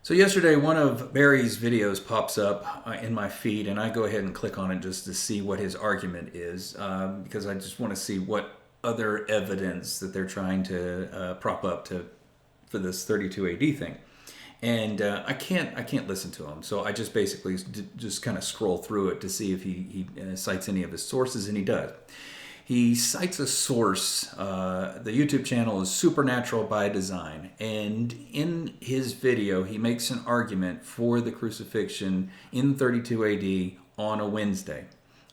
So yesterday, one of Barry's videos pops up in my feed, and I go ahead and click on it just to see what his argument is, because I just want to see what other evidence that they're trying to prop up for this 32 AD thing. And I can't listen to him, so I just basically just kind of scroll through it to see if he cites any of his sources, and he does. He cites a source. The YouTube channel is Supernatural by Design. And in his video, he makes an argument for the crucifixion in 32 AD on a Wednesday.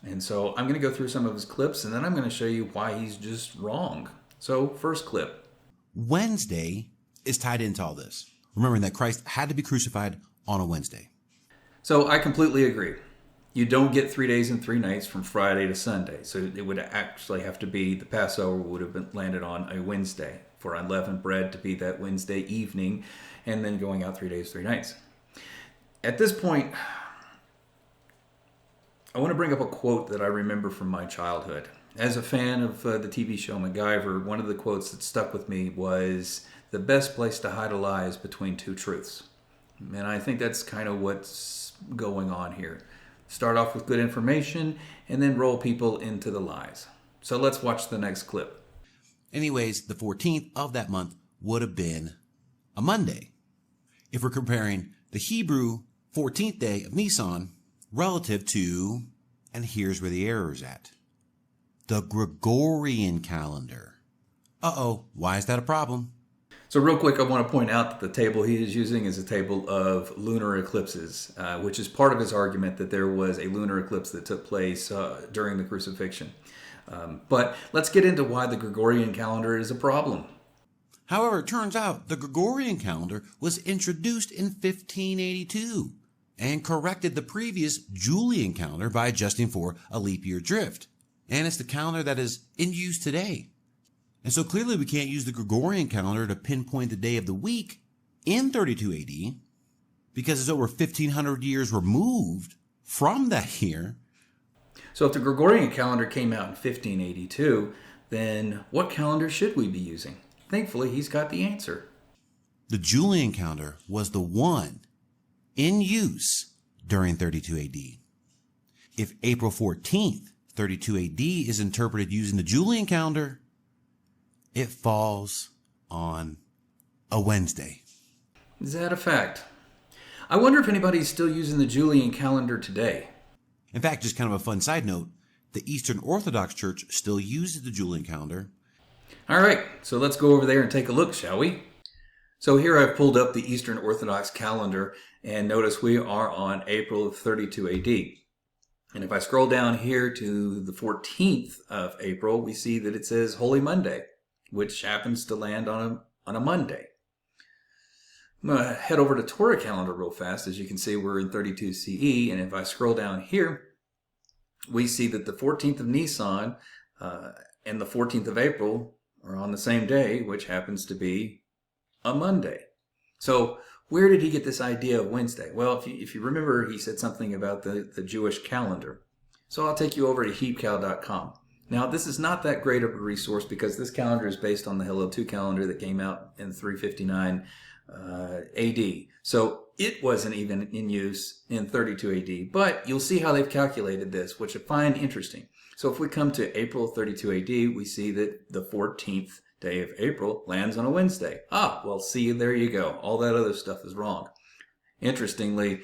And so I'm going to go through some of his clips, and then I'm going to show you why he's just wrong. So, first clip. Wednesday is tied into all this, remembering that Christ had to be crucified on a Wednesday. So I completely agree. You don't get 3 days and 3 nights from Friday to Sunday. So it would actually have to be, the Passover would have been landed on a Wednesday, for unleavened bread to be that Wednesday evening, and then going out 3 days, 3 nights. At this point, I want to bring up a quote that I remember from my childhood. As a fan of the TV show MacGyver, one of the quotes that stuck with me was, "The best place to hide a lie is between two truths." And I think that's kind of what's going on here. Start off with good information and then roll people into the lies. So let's watch the next clip. Anyways, the 14th of that month would have been a Monday. If we're comparing the Hebrew 14th day of Nisan relative to, and here's where the error is at, the Gregorian calendar. Why is that a problem? So real quick, I want to point out that the table he is using is a table of lunar eclipses, which is part of his argument that there was a lunar eclipse that took place during the crucifixion. But let's get into why the Gregorian calendar is a problem. However, it turns out the Gregorian calendar was introduced in 1582 and corrected the previous Julian calendar by adjusting for a leap year drift. And it's the calendar that is in use today. And so clearly we can't use the Gregorian calendar to pinpoint the day of the week in 32 AD because it's over 1,500 years removed from that year. So if the Gregorian calendar came out in 1582, then what calendar should we be using? Thankfully, he's got the answer. The Julian calendar was the one in use during 32 AD. If April 14th, 32 AD is interpreted using the Julian calendar, it falls on a Wednesday. Is that a fact? I wonder if anybody's still using the Julian calendar today. In fact, just kind of a fun side note, the Eastern Orthodox Church still uses the Julian calendar. All right, so let's go over there and take a look, shall we? So here I've pulled up the Eastern Orthodox calendar, and notice we are on April of 32 AD. And if I scroll down here to the 14th of April, we see that it says Holy Monday, which happens to land on a Monday. I'm going to head over to Torah calendar real fast. As you can see, we're in 32 CE, and if I scroll down here, we see that the 14th of Nisan and the 14th of April are on the same day, which happens to be a Monday. So where did he get this idea of Wednesday? Well, if you remember, he said something about the Jewish calendar. So I'll take you over to heapcow.com. Now, this is not that great of a resource because this calendar is based on the Hillel 2 calendar that came out in 359 AD. So it wasn't even in use in 32 AD. But you'll see how they've calculated this, which I find interesting. So if we come to April 32 AD, we see that the 14th day of April lands on a Wednesday. Well, see, there you go. All that other stuff is wrong. Interestingly,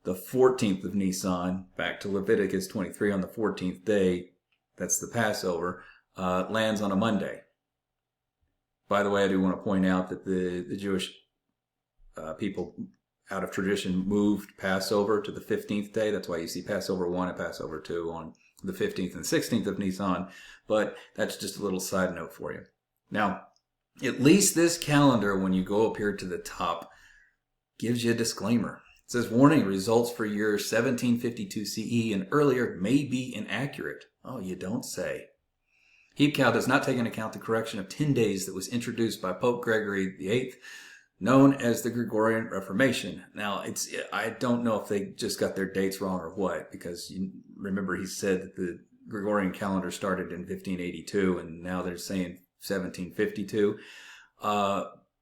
the 14th of Nisan, back to Leviticus 23 on the 14th day, that's the Passover, lands on a Monday. By the way, I do want to point out that the Jewish people, out of tradition, moved Passover to the 15th day. That's why you see Passover 1 and Passover 2 on the 15th and 16th of Nisan. But that's just a little side note for you. Now, at least this calendar, when you go up here to the top, gives you a disclaimer. It says, warning, results for year 1752 CE and earlier may be inaccurate. Oh, you don't say. Heapcow does not take into account the correction of 10 days that was introduced by Pope Gregory VIII, known as the Gregorian Reformation. Now, I don't know if they just got their dates wrong or what, because you remember he said that the Gregorian calendar started in 1582, and now they're saying 1752.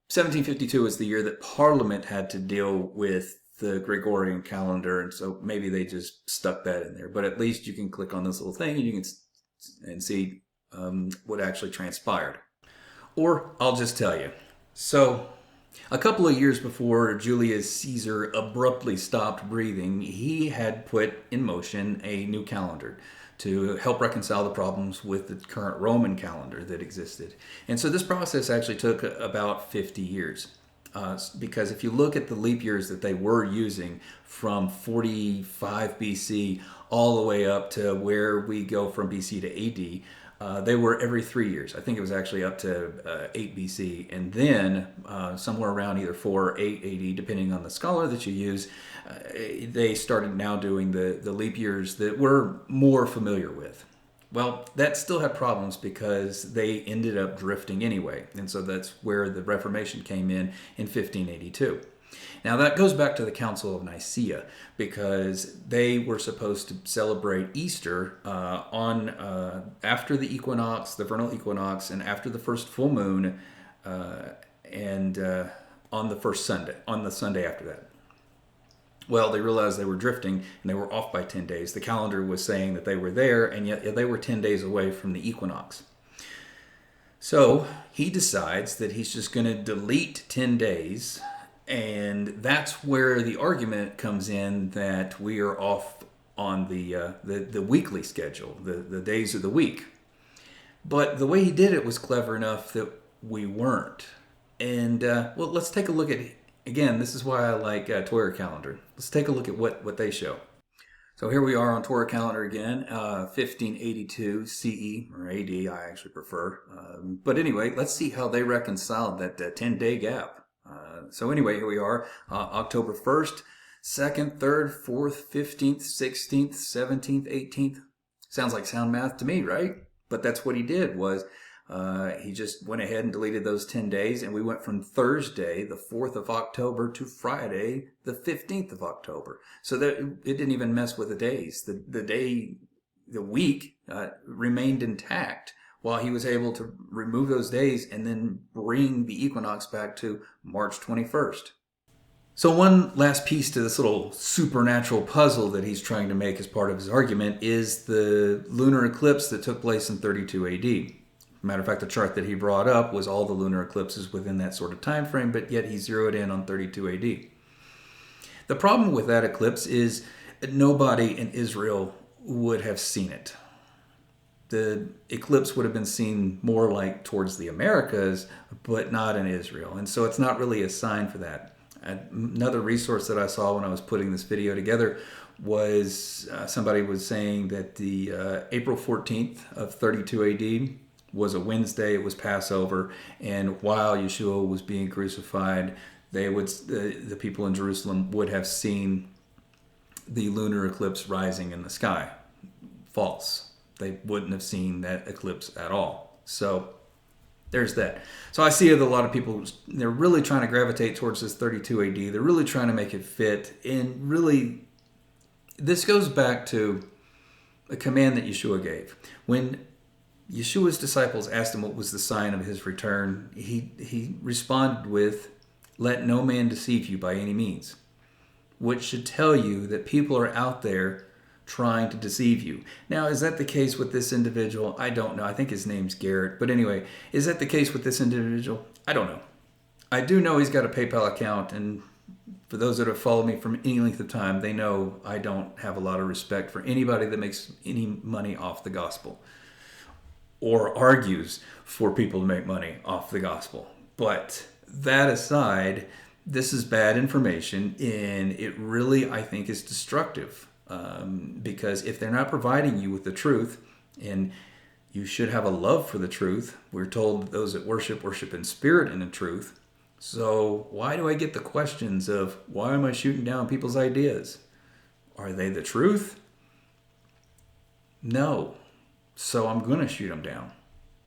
1752 is the year that Parliament had to deal with the Gregorian calendar, and so maybe they just stuck that in there. But at least you can click on this little thing and you can see what actually transpired. Or I'll just tell you. So, a couple of years before Julius Caesar abruptly stopped breathing, he had put in motion a new calendar to help reconcile the problems with the current Roman calendar that existed. And so this process actually took about 50 years. Because if you look at the leap years that they were using from 45 BC all the way up to where we go from BC to AD, they were every 3 years. I think it was actually up to 8 BC. And then somewhere around either 4 or 8 AD, depending on the scholar that you use, they started now doing the leap years that we're more familiar with. Well, that still had problems because they ended up drifting anyway. And so that's where the Reformation came in 1582. Now that goes back to the Council of Nicaea, because they were supposed to celebrate Easter after the equinox, the vernal equinox, and after the first full moon, and on the first Sunday, on the Sunday after that. Well, they realized they were drifting and they were off by 10 days. The calendar was saying that they were there, and yet they were 10 days away from the equinox. So he decides that he's just going to delete 10 days, and that's where the argument comes in that we are off on the weekly schedule, the days of the week. But the way he did it was clever enough that we weren't. And, well, let's take a look at, again, this is why I like Torah calendar. Let's take a look at what they show. So here we are on Torah calendar again, 1582 CE, or AD, I actually prefer. But anyway, let's see how they reconciled that 10-day gap. So anyway, here we are, October 1st, 2nd, 3rd, 4th, 15th, 16th, 17th, 18th. Sounds like sound math to me, right? But that's what he did was he just went ahead and deleted those 10 days, and we went from Thursday, the 4th of October, to Friday, the 15th of October. So that it didn't even mess with the days. The week remained intact, while he was able to remove those days and then bring the equinox back to March 21st. So one last piece to this little supernatural puzzle that he's trying to make as part of his argument is the lunar eclipse that took place in 32 AD. Matter of fact, the chart that he brought up was all the lunar eclipses within that sort of time frame, but yet he zeroed in on 32 AD. The problem with that eclipse is nobody in Israel would have seen it. The eclipse would have been seen more like towards the Americas, but not in Israel. And so it's not really a sign for that. Another resource that I saw when I was putting this video together was somebody was saying that the April 14th of 32 AD was a Wednesday, it was Passover, and while Yeshua was being crucified, the people in Jerusalem would have seen the lunar eclipse rising in the sky. False. They wouldn't have seen that eclipse at all. So there's that. So I see that a lot of people, they're really trying to gravitate towards this 32 AD. They're really trying to make it fit. And really, this goes back to a command that Yeshua gave. When Yeshua's disciples asked him what was the sign of his return, he responded with, "Let no man deceive you by any means," which should tell you that people are out there trying to deceive you. Now, is that the case with this individual? I don't know. I think his name's Garrett. But anyway, is that the case with this individual? I don't know. I do know he's got a PayPal account, and for those that have followed me from any length of time, they know I don't have a lot of respect for anybody that makes any money off the gospel or argues for people to make money off the gospel. But that aside, this is bad information, and it really, I think, is destructive. Because if they're not providing you with the truth, and you should have a love for the truth, we're told that those that worship in spirit and in truth. So why do I get the questions of, why am I shooting down people's ideas? Are they the truth? No. So I'm going to shoot them down.